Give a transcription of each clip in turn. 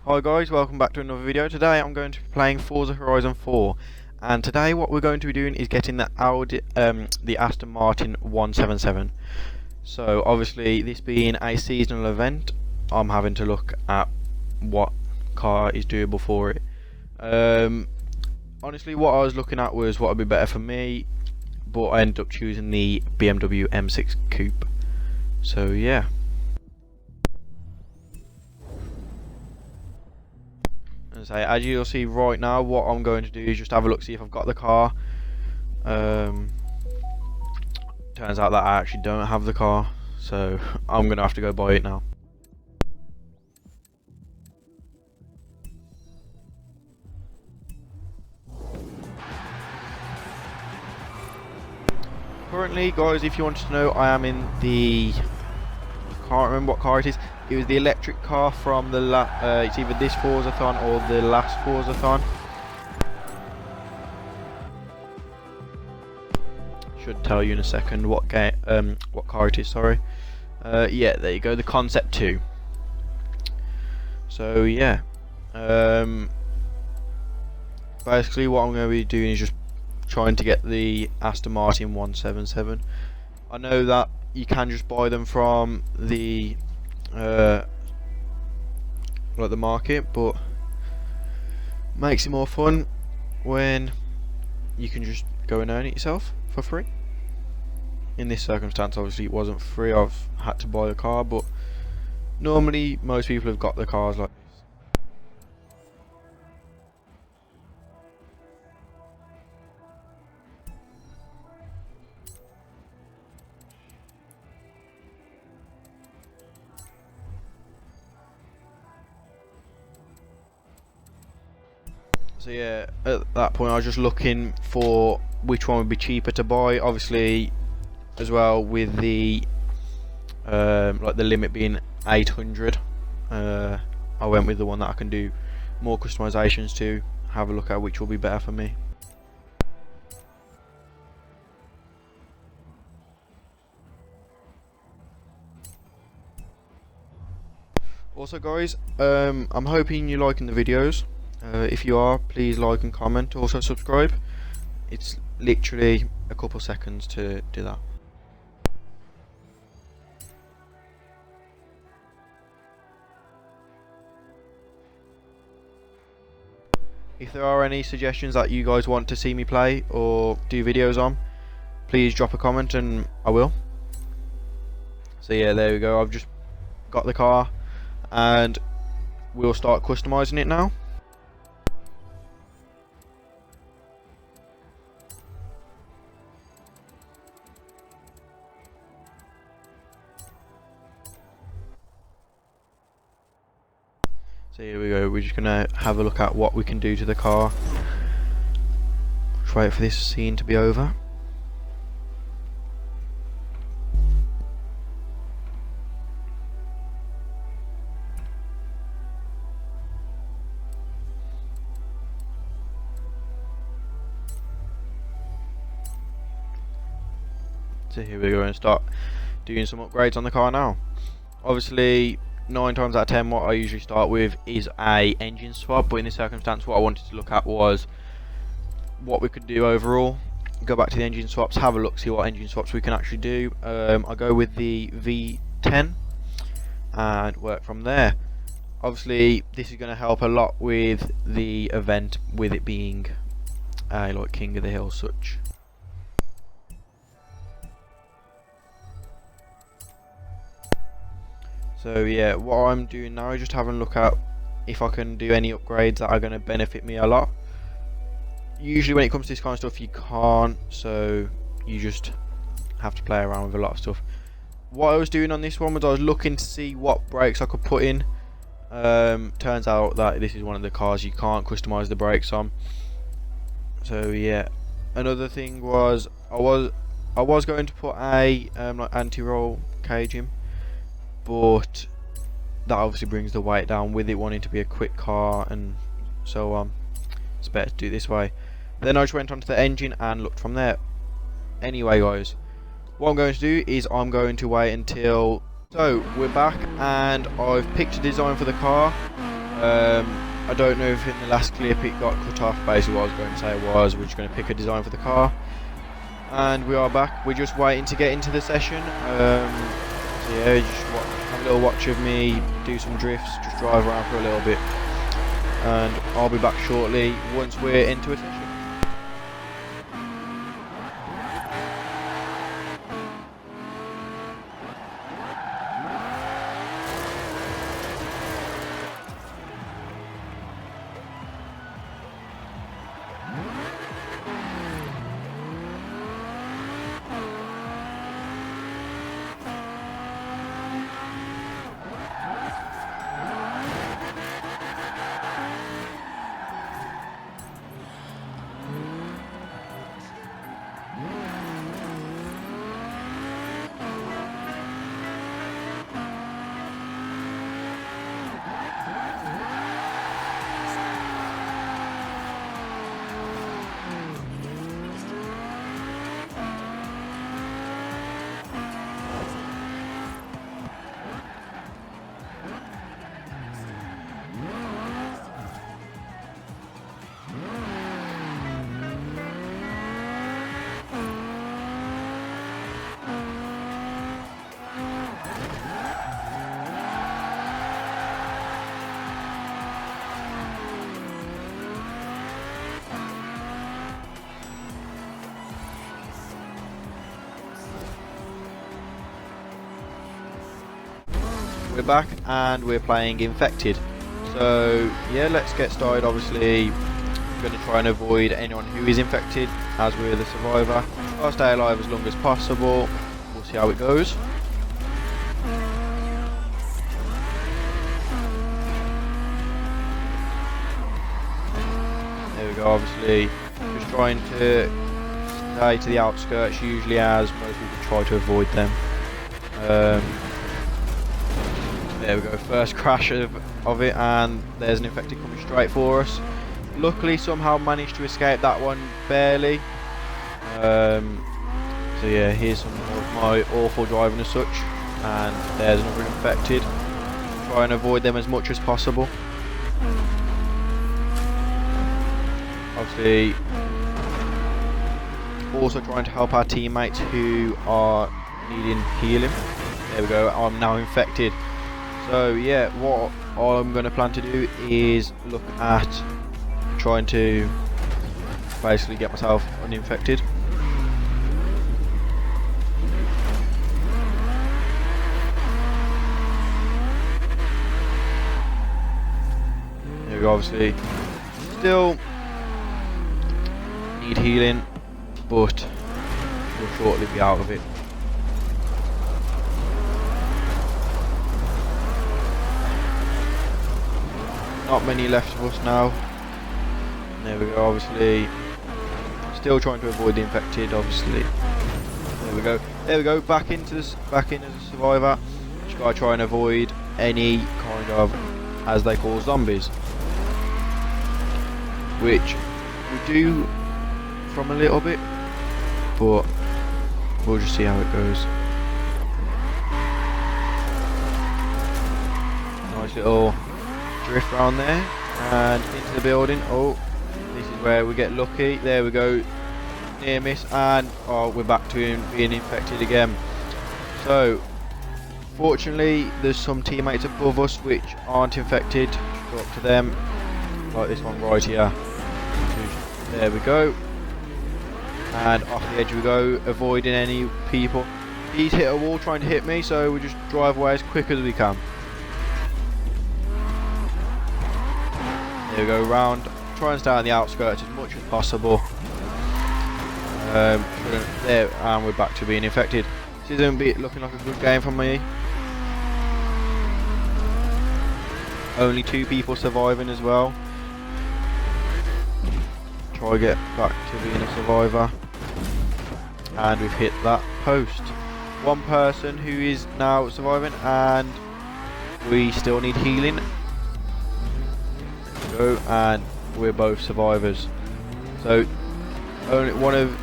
Hi guys, welcome back to another video. Today I'm going to be playing Forza Horizon 4, and today what we're going to be doing is getting the Aston Martin 177. So obviously, this being a seasonal event, I'm having to look at what car is doable for it. Honestly, what I was looking at was what would be better for me, but I ended up choosing the BMW M6 Coupe. So yeah. As you'll see right now, what I'm going to do is just have a look, see if I've got the car. Turns out that I actually don't have the car, so I'm going to have to go buy it now. Currently, guys, if you wanted to know, I am in the... I can't remember what car it is. It was the electric car from the it's either this Forza-thon or the last Forza-thon. Should tell you in a second what car it is. Sorry. Yeah, there you go. The Concept 2. So yeah. Basically, what I'm going to be doing is just trying to get the Aston Martin 177. I know that you can just buy them from the like the market, but makes it more fun when you can just go and earn it yourself for free. In this circumstance, obviously it wasn't free, I've had to buy the car, but normally most people have got the cars like this. So yeah, at that point I was just looking for which one would be cheaper to buy. Obviously, as well, with the like the limit being 800, I went with the one that I can do more customizations to. Have a look at which will be better for me. Also guys, I'm hoping you're liking the videos. If you are, please like and comment. Also subscribe. It's literally a couple seconds to do that. If there are any suggestions that you guys want to see me play or do videos on, please drop a comment and I will. So yeah, there we go. I've just got the car and we'll start customizing it now. So here we go, we're just going to have a look at what we can do to the car. Just wait for this scene to be over. So here we go and start doing some upgrades on the car now. Obviously, 9 times out of 10 what I usually start with is a engine swap, but in this circumstance what I wanted to look at was what we could do overall. Go back to the engine swaps, have a look, see what engine swaps we can actually do. I go with the V10 and work from there. Obviously this is going to help a lot with the event, with it being a like King of the Hill such. So yeah, what I'm doing now is just having a look at if I can do any upgrades that are going to benefit me a lot. Usually when it comes to this kind of stuff you can't, so you just have to play around with a lot of stuff. What I was doing on this one was I was looking to see what brakes I could put in. Turns out that this is one of the cars you can't customize the brakes on. So yeah, another thing was I was going to put a like anti-roll cage in, but that obviously brings the weight down with it wanting to be a quick car and so on. It's better to do it this way. Then I just went onto the engine and looked from there. Anyway guys, what I'm going to do is I'm going to wait until... So we're back and I've picked a design for the car. I don't know if in the last clip it got cut off. Basically what I was going to say was we're just going to pick a design for the car. And we are back. We're just waiting to get into the session. So yeah, just have a little watch of me do some drifts, just drive around for a little bit. And I'll be back shortly once we're into a session. We're back and we're playing Infected. So yeah, let's get started. Obviously I'm going to try and avoid anyone who is infected as we're the survivor. I'll stay alive as long as possible. We'll see how it goes. There we go, obviously just trying to stay to the outskirts usually, as most people try to avoid them. There we go, first crash of it, and there's an infected coming straight for us. Luckily somehow managed to escape that one, barely. So yeah, here's some of my awful driving as such, and there's another infected. Try and avoid them as much as possible. Obviously also trying to help our teammates who are needing healing. There we go, I'm now infected. So yeah, what I'm going to plan to do is look at trying to basically get myself uninfected. There we go, obviously still need healing, but we'll shortly be out of it. Not many left of us now. There we go, obviously still trying to avoid the infected, obviously. There we go, back in as a survivor. Just gotta try and avoid any kind of, as they call, zombies, which we do from a little bit, but we'll just see how it goes. Nice little drift around there and into the building. Oh, this is where we get lucky. There we go, near miss, and oh, we're back to being infected again. So fortunately there's some teammates above us which aren't infected. Go up to them, like this one right here. There we go, and off the edge we go, avoiding any people. He's hit a wall trying to hit me, so we just drive away as quick as we can. There we go, round, try and stay on the outskirts as much as possible. There, and we're back to being infected. This isn't looking like a good game for me. Only 2 people surviving as well. Try to get back to being a survivor. And we've hit that post. 1 person who is now surviving, and we still need healing. Go, and we're both survivors. So only one of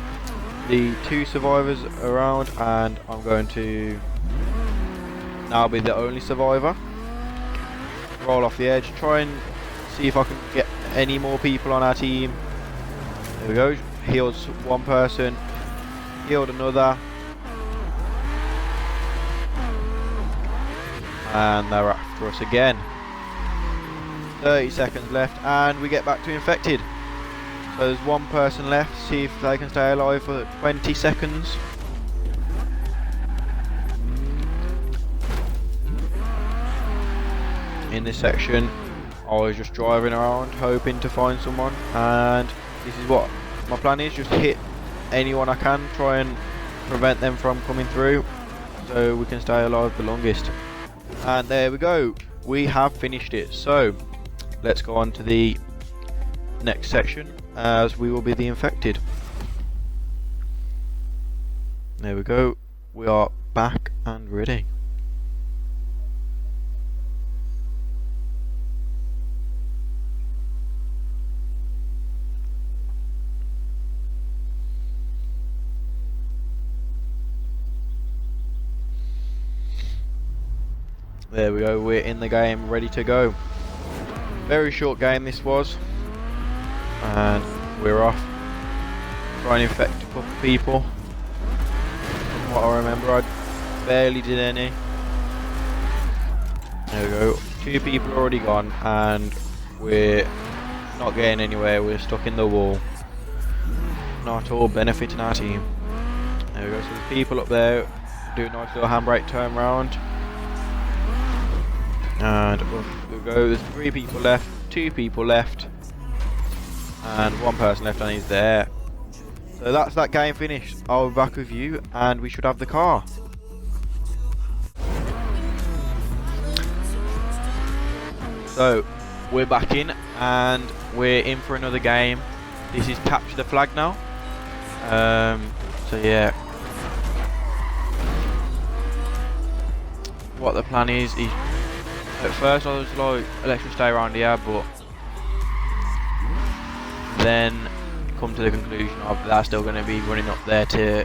the 2 survivors around, and I'm going to now be the only survivor. roll off the edge, try and see if I can get any more people on our team. There we go, healed one person, healed another, and they're after us again. 30 seconds left and we get back to infected. So there's one person left, see if they can stay alive for 20 seconds. In this section I was just driving around hoping to find someone, and this is what my plan is, just hit anyone I can, try and prevent them from coming through so we can stay alive the longest. And there we go, we have finished it. So let's go on to the next section, as we will be the infected. There we go, we are back and ready. There we go, we're in the game, ready to go. Very short game this was, and we're off. Try and infect a couple of people. From what I remember, I barely did any. There we go, 2 people are already gone, and we're not getting anywhere, we're stuck in the wall. Not at all benefiting our team. There we go, so there's people up there, do a nice little handbrake turn round. And we'll go, there's 3 people left, 2 people left, and 1 person left, and he's there. So that's that game finished. I'll be back with you and we should have the car. So we're back in and we're in for another game. This is capture the flag now. So yeah, what the plan is at first I was like, let's just stay around here, but then come to the conclusion of they're still going to be running up there to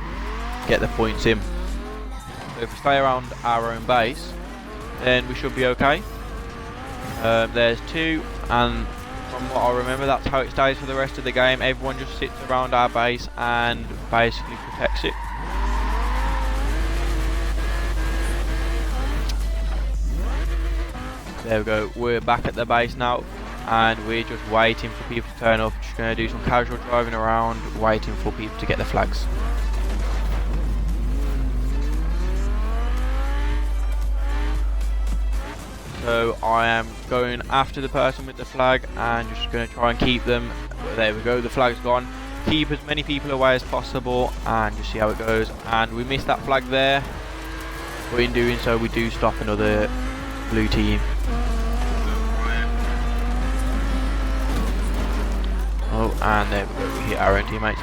get the points in. So if we stay around our own base, then we should be okay. There's 2, and from what I remember, that's how it stays for the rest of the game. Everyone just sits around our base and basically protects it. There we go, we're back at the base now and we're just waiting for people to turn up. Just going to do some casual driving around, waiting for people to get the flags. So I am going after the person with the flag and just going to try and keep them. There we go, the flag's gone. Keep as many people away as possible and just see how it goes. And we missed that flag there, but in doing so we do stop another blue team. Oh, and there we go, we hit our own teammates.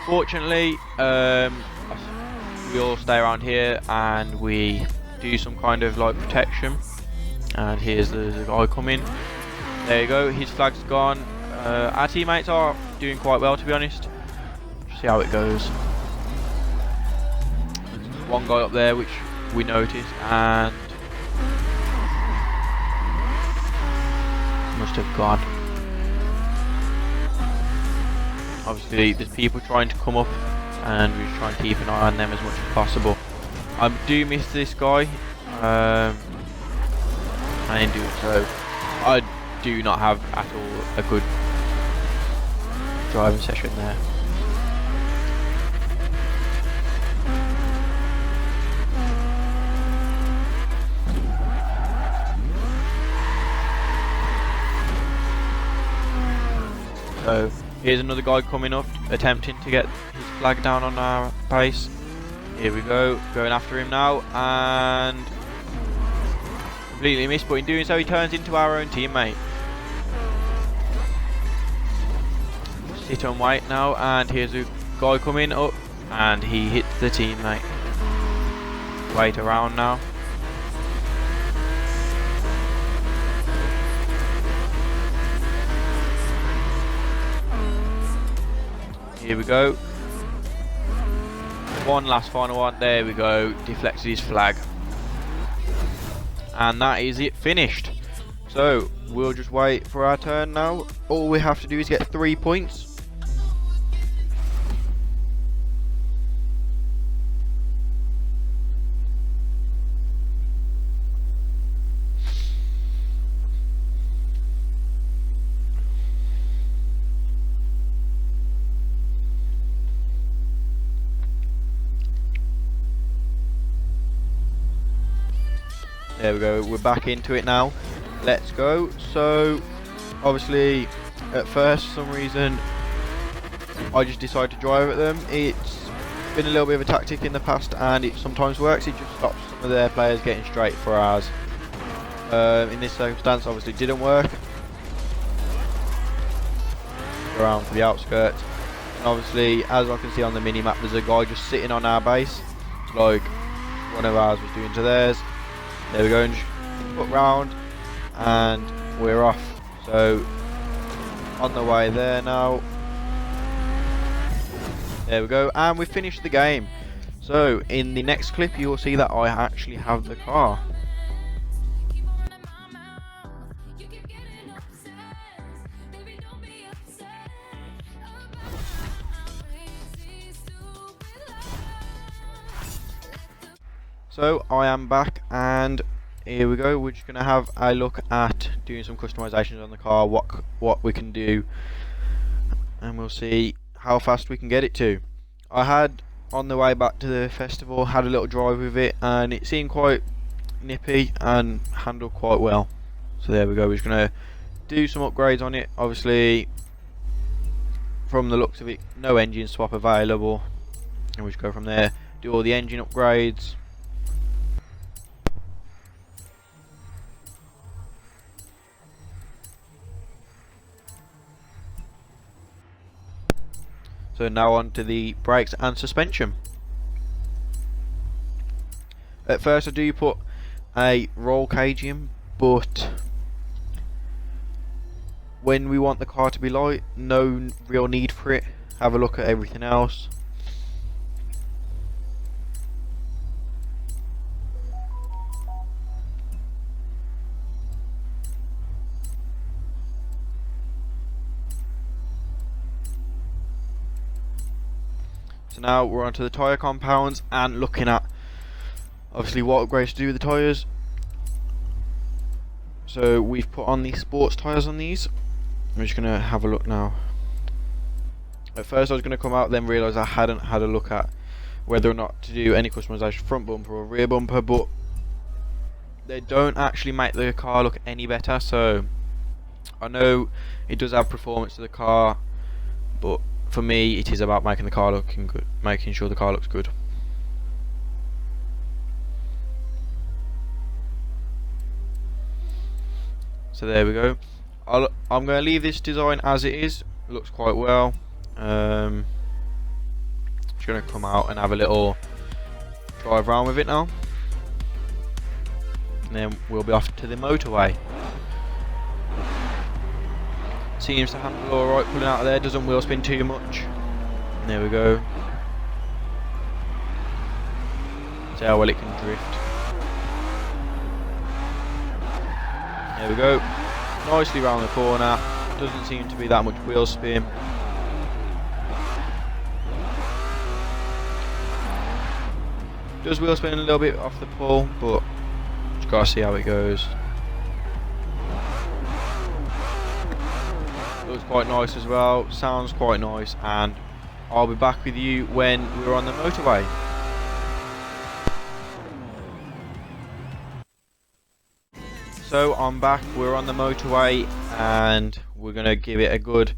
Fortunately, we all stay around here and we do some kind of like protection. And here's the guy coming. There you go, his flag's gone. Our teammates are doing quite well, to be honest. Just see how it goes. There's one guy up there which we noticed and must have gone. Obviously there's people trying to come up and we just try and keep an eye on them as much as possible. I do miss this guy, and in doing so I do not have at all a good driving session there. So here's another guy coming up, attempting to get his flag down on our base. Here we go, going after him now, and completely missed, but in doing so he turns into our own teammate. Sit and wait now, and here's a guy coming up, and he hits the teammate. Wait around now. Here we go. One last final one. There we go. Deflected his flag. And that is it finished. So we'll just wait for our turn now. All we have to do is get 3 points. There we go, we're back into it now. Let's go. So obviously at first, for some reason, I just decided to drive at them. It's been a little bit of a tactic in the past and it sometimes works. It just stops some of their players getting straight for ours. In this circumstance obviously it didn't work. Around for the outskirts. And obviously, as I can see on the mini map, there's a guy just sitting on our base, like one of ours was doing to theirs. There we go, and just put round and we're off. So on the way there now. There we go, and we finished the game. So in the next clip you will see that I actually have the car. So I am back and here we go. We're just going to have a look at doing some customizations on the car, what we can do, and we'll see how fast we can get it to. I had on the way back to the festival had a little drive with it and it seemed quite nippy and handled quite well. So there we go, we're just going to do some upgrades on it. Obviously from the looks of it, no engine swap available, and we just go from there, do all the engine upgrades. So now on to the brakes and suspension. At first I do put a roll cage in, but when we want the car to be light, no real need for it. Have a look at everything else. So now we're onto the tyre compounds and looking at obviously what upgrades to do with the tyres. So we've put on the sports tyres on these. I'm just going to have a look now. At first I was going to come out, then realise I hadn't had a look at whether or not to do any customization front bumper or rear bumper, but they don't actually make the car look any better. So I know it does have performance to the car, but for me it is about making the car looking good, making sure the car looks good. So there we go. I'm going to leave this design as it is. It looks quite well. Just going to come out and have a little drive around with it now, and then we'll be off to the motorway. Seems to handle alright pulling out of there, doesn't wheel spin too much. And there we go. See how well it can drift. There we go. Nicely round the corner. Doesn't seem to be that much wheel spin. Does wheel spin a little bit off the pull, but just gotta see how it goes. Looks quite nice as well, sounds quite nice, and I'll be back with you when we're on the motorway. So I'm back, we're on the motorway and we're going to give it a good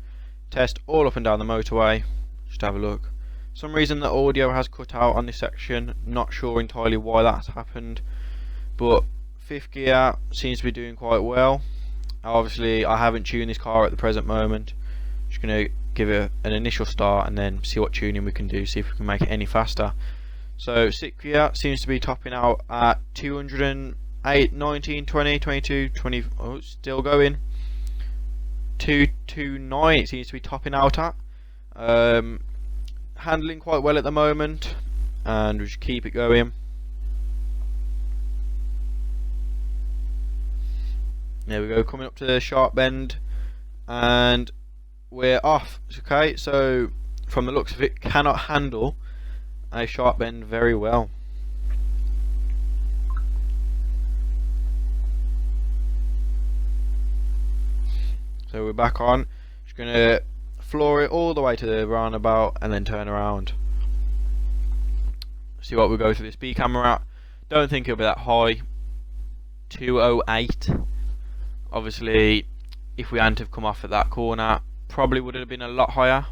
test all up and down the motorway. Just have a look. For some reason the audio has cut out on this section, not sure entirely why that's happened, but fifth gear seems to be doing quite well. Obviously I haven't tuned this car at the present moment. Just going to give it an initial start and then see what tuning we can do, see if we can make it any faster. So sixth gear seems to be topping out at 208, 19, 20, 22, 20, oh, still going. 229 it seems to be topping out at. Handling quite well at the moment, and we just keep it going. There we go, coming up to the sharp bend, and we're off. Okay, so from the looks of it, cannot handle a sharp bend very well. So we're back on. Just gonna floor it all the way to the roundabout and then turn around. See what we go through the speed camera at. Don't think it'll be that high. 208. Obviously, if we hadn't have come off at that corner, probably would have been a lot higher.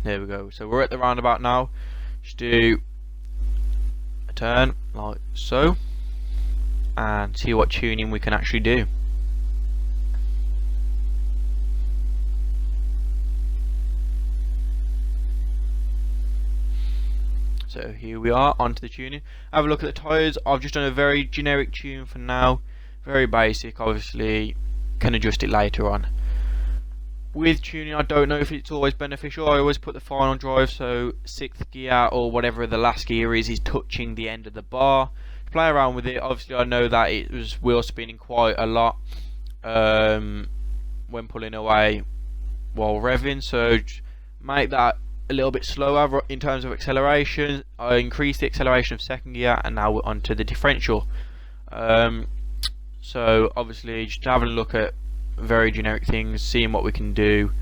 There we go. So we're at the roundabout now. Just do a turn like so, and see what tuning we can actually do. So here we are, onto the tuning. Have a look at the tyres. I've just done a very generic tune for now, very basic. Obviously can adjust it later on. With tuning, I don't know if it's always beneficial. I always put the final drive, so 6th gear or whatever the last gear is touching the end of the bar. Play around with it. Obviously I know that it was wheel spinning quite a lot when pulling away while revving, so make that a little bit slower in terms of acceleration. I increased the acceleration of 2nd gear, and now we're onto the differential. So obviously just having a look at very generic things, seeing what we can do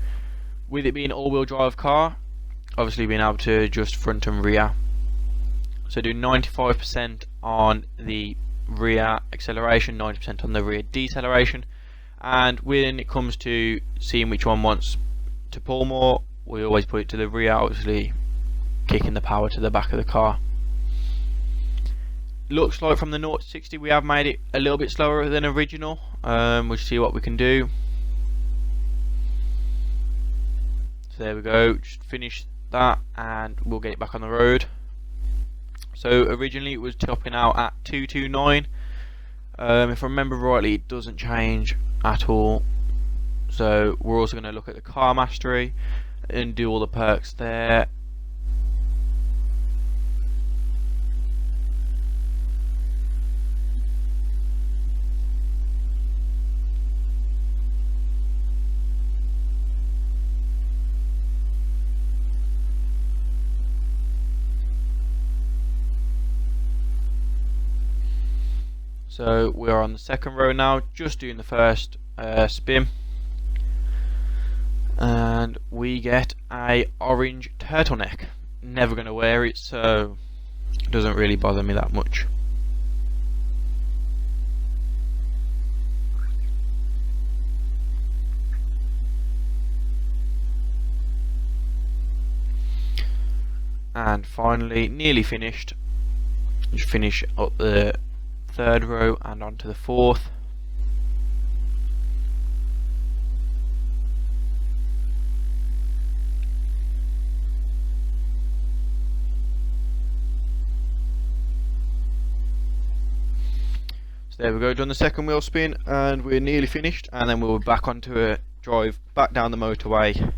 with it being an all-wheel drive car. Obviously being able to adjust front and rear. So do 95% on the rear acceleration, 90% on the rear deceleration, and when it comes to seeing which one wants to pull more, we always put it to the rear, obviously kicking the power to the back of the car. Looks like from the 0 to 60 we have made it a little bit slower than original. We'll see what we can do. So there we go, just finish that and we'll get it back on the road. So originally it was topping out at 229. If I remember rightly, it doesn't change at all. So we're also going to look at the car mastery and do all the perks there. So we're on the 2nd row now, just doing the first spin, and we get a orange turtleneck. Never going to wear it, so it doesn't really bother me that much. And finally, nearly finished. Just finish up the 3rd row and onto the 4th. So there we go, done the 2nd wheel spin and we're nearly finished, and then we'll be back onto a drive back down the motorway,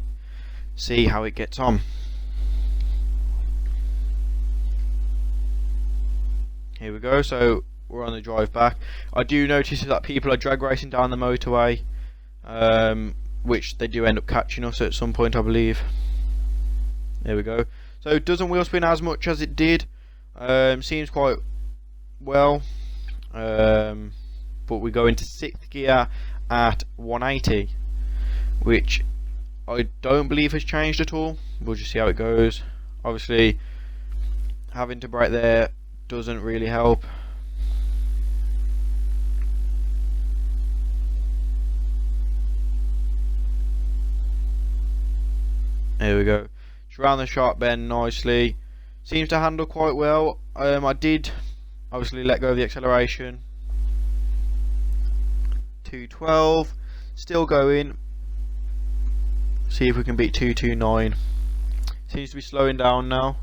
see how it gets on. Here we go, so we're on the drive back. I do notice that people are drag racing down the motorway, which they do end up catching us at some point, I believe. There we go. So it doesn't wheel spin as much as it did. Seems quite well. But we go into 6th gear at 180, which I don't believe has changed at all. We'll just see how it goes. Obviously having to brake there doesn't really help. There we go. Just round the sharp bend nicely. Seems to handle quite well. I did obviously let go of the acceleration. 212. Still going. See if we can beat 229. Seems to be slowing down now.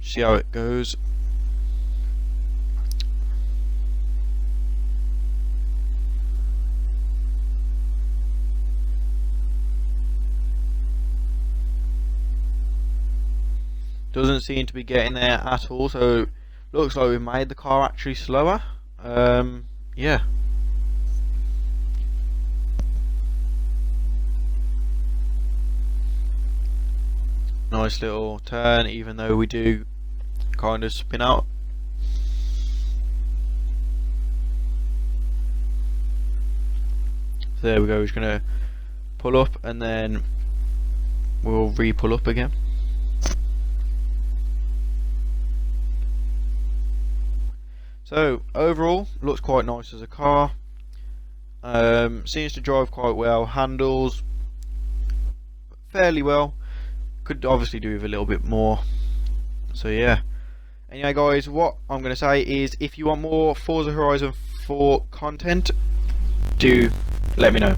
See how it goes. Doesn't seem to be getting there at all, so looks like we've made the car actually slower. Yeah. Nice little turn, even though we do kind of spin out. So there we go, we're just going to pull up and then we'll re-pull up again. So overall, looks quite nice as a car. Seems to drive quite well, handles fairly well. Could obviously do with a little bit more. So yeah. Anyway guys, what I'm going to say is if you want more Forza Horizon 4 content, do let me know.